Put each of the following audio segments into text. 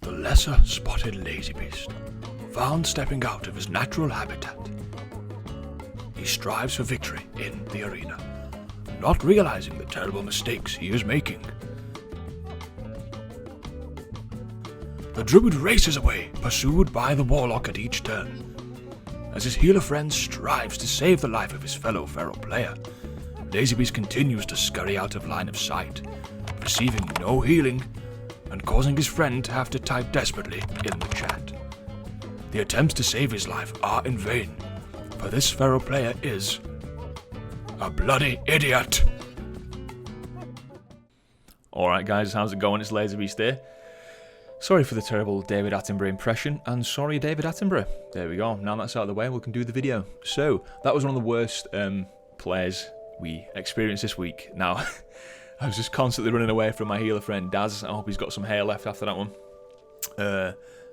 The lesser spotted lazy beast, found stepping out of his natural habitat. He strives for victory in the arena, not realizing the terrible mistakes he is making. The Druid races away, pursued by the Warlock at each turn. As his healer friend strives to save the life of his fellow feral player, Lazybeast continues to scurry out of line of sight, receiving no healing and causing his friend to have to type desperately in the chat. The attempts to save his life are in vain, for this feral player is a bloody idiot. Alright guys, how's it going? It's Lazybeast here. Sorry for the terrible David Attenborough impression, and sorry David Attenborough. There we go, now that's out of the way, we can do the video. So, that was one of the worst plays we experienced this week. Now, I was just constantly running away from my healer friend Daz. I hope he's got some hair left after that one.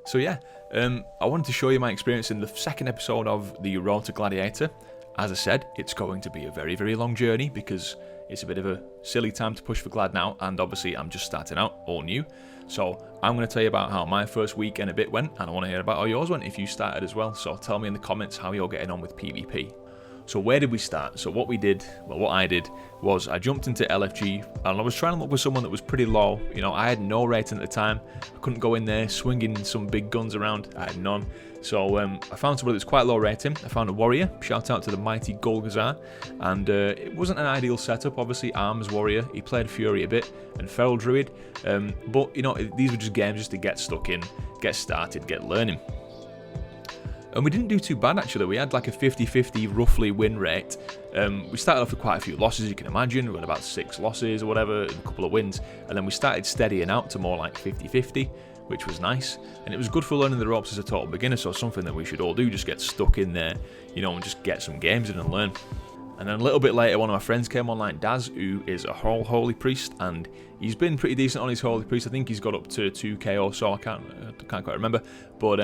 So yeah, I wanted to show you my experience in the second episode of the Road to Gladiator. As I said, it's going to be a very, very long journey because it's a bit of a silly time to push for Glad now, and obviously I'm just starting out, all new. So I'm going to tell you about how my first week and a bit went, and I want to hear about how yours went if you started as well. So tell me in the comments how you're getting on with PvP. So where did we start? So what I did was I jumped into LFG, and I was trying to look for someone that was pretty low. You know, I had no rating at the time. I couldn't go in there swinging some big guns around. I had none. So I found somebody that's quite low rating. I found a warrior. Shout out to the mighty Golgazar. And it wasn't an ideal setup. Obviously, Arms warrior. He played Fury a bit, and Feral Druid. But you know, these were just games just to get stuck in, get started, get learning. And we didn't do too bad actually. We had like a 50-50 roughly win rate. We started off with quite a few losses, you can imagine. We had about 6 losses or whatever, and a couple of wins. And then we started steadying out to more like 50-50, which was nice. And it was good for learning the ropes as a total beginner, so something that we should all do, just get stuck in there, you know, and just get some games in and learn. And then a little bit later, one of my friends came online, Daz, who is a Holy Priest, and he's been pretty decent on his Holy Priest. I think he's got up to 2k or so, I can't quite remember. But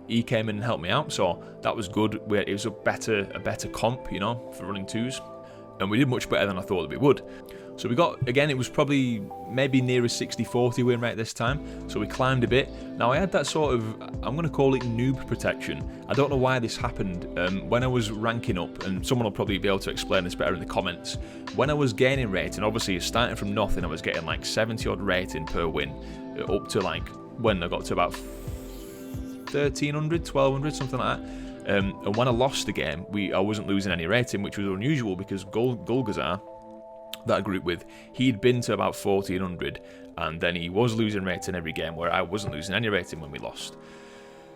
he came in and helped me out, so that was good. It was a better comp, you know, for running 2s, and we did much better than I thought that we would. So we got, again, it was probably maybe near a 60-40 win rate this time, so we climbed a bit. Now I had that sort of, I'm going to call it noob protection. I don't know why this happened. When I was ranking up, and someone will probably be able to explain this better in the comments, when I was gaining rating, obviously starting from nothing, I was getting like 70 odd rating per win, up to like, when I got to about 1300, 1200, something like that. And when I lost the game, I wasn't losing any rating, which was unusual because Golgazar, that I grouped with, he'd been to about 1400, and then he was losing rating every game, where I wasn't losing any rating when we lost.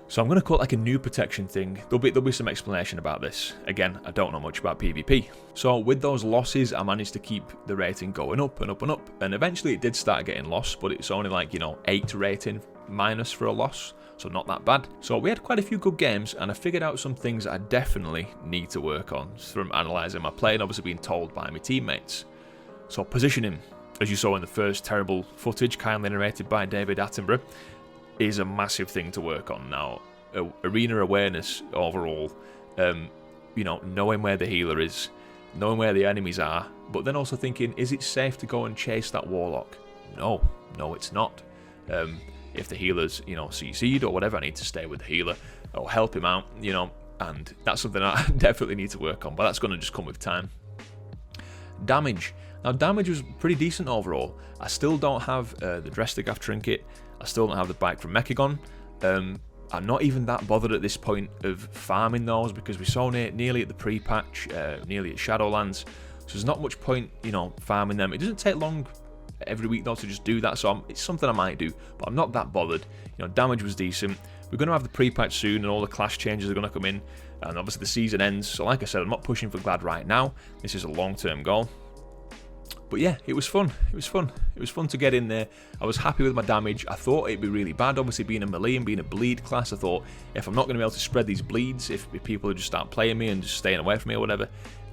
So I'm going to call it like a new protection thing. There'll be some explanation about this. Again, I don't know much about PvP. So with those losses, I managed to keep the rating going up and up and up, and eventually it did start getting lost, but it's only like, you know, 8 rating minus for a loss. So not that bad. So we had quite a few good games, and I figured out some things that I definitely need to work on from analysing my play and obviously being told by my teammates. So positioning, as you saw in the first terrible footage, kindly narrated by David Attenborough, is a massive thing to work on. Now, arena awareness overall, you know, knowing where the healer is, knowing where the enemies are, but then also thinking, is it safe to go and chase that warlock? No, it's not. If the healer's, you know, CC'd or whatever, I need to stay with the healer or help him out, you know, and that's something I definitely need to work on, but that's going to just come with time. Damage. Now, damage was pretty decent overall. I still don't have the Drestigaff trinket. I still don't have the bike from Mechagon. I'm not even that bothered at this point of farming those because we're so nearly at the pre-patch, nearly at Shadowlands, so there's not much point, you know, farming them. It doesn't take long every week though to just do that, so it's something I might do, but I'm not that bothered. You know, damage was decent. We're going to have the pre-patch soon, and all the class changes are going to come in, and obviously the season ends, so like I said, I'm not pushing for Glad right now. This is a long-term goal. But yeah, it was fun. It was fun to get in there. I was happy with my damage. I thought it'd be really bad, obviously being a melee and being a bleed class. I thought, if I'm not going to be able to spread these bleeds, if people just start playing me and just staying away from me or whatever,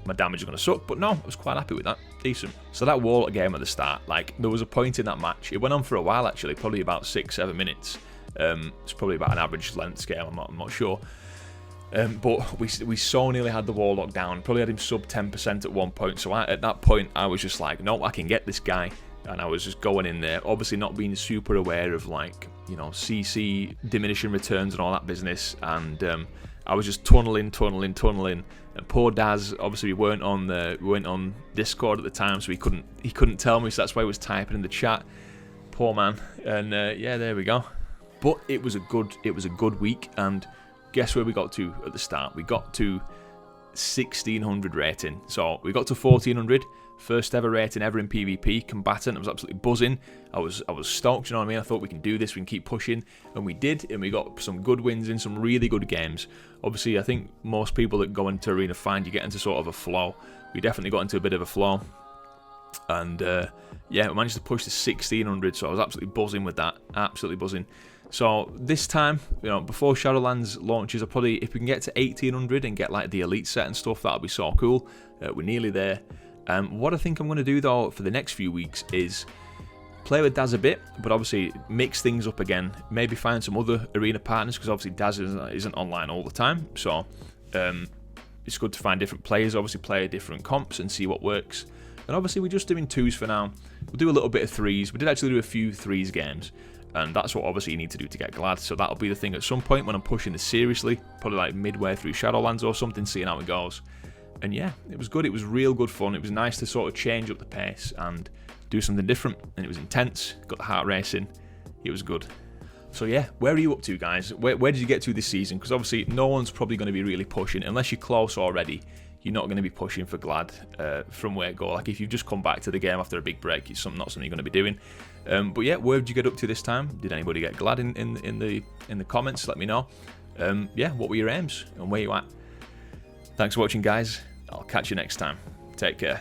my damage is going to suck. But no, I was quite happy with that. Decent. So that warlock game at the start, like, there was a point in that match. It went on for a while, actually, probably about 6-7 minutes. It's probably about an average length scale, I'm not sure. But we so nearly had the warlock down. Probably had him sub 10% at one point. So at that point, I was just like, no, I can get this guy. and I was just going in there, obviously not being super aware of, like, you know, CC diminishing returns and all that business, and I was just tunneling, and poor Daz, obviously we weren't on Discord at the time, so he couldn't tell me, so that's why he was typing in the chat. Poor man. And yeah, there we go. But it was a good week, and guess where we got to at the start? We got to 1600 rating. So we got to 1400. First ever rating ever in PvP. Combatant. I was absolutely buzzing. I was stoked, you know what I mean? I thought we can do this, we can keep pushing. And we did, and we got some good wins in some really good games. Obviously, I think most people that go into Arena find you get into sort of a flow. We definitely got into a bit of a flow. And yeah, we managed to push to 1600, so I was absolutely buzzing with that. Absolutely buzzing. So this time, you know, before Shadowlands launches, if we can get to 1800 and get like the elite set and stuff, that'll be so cool. We're nearly there. What I think I'm going to do though for the next few weeks is play with Daz a bit, but obviously mix things up again. Maybe find some other arena partners, because obviously Daz isn't online all the time. So it's good to find different players, obviously play different comps and see what works. And obviously we're just doing 2s for now. We'll do a little bit of 3s. We did actually do a few 3s games, and that's what obviously you need to do to get glad. So that'll be the thing at some point when I'm pushing this seriously, probably like midway through Shadowlands or something, seeing how it goes. And yeah, it was good. It was real good fun. It was nice to sort of change up the pace and do something different. And it was intense. Got the heart racing. It was good. So yeah, where are you up to, guys? Where did you get to this season? Because obviously no one's probably going to be really pushing, unless you're close already. You're not going to be pushing for glad from where go. Like if you've just come back to the game after a big break, it's not something you're going to be doing. But yeah, where did you get up to this time? Did anybody get glad in the comments? Let me know. Yeah, what were your aims and where you at? Thanks for watching, guys. I'll catch you next time. Take care.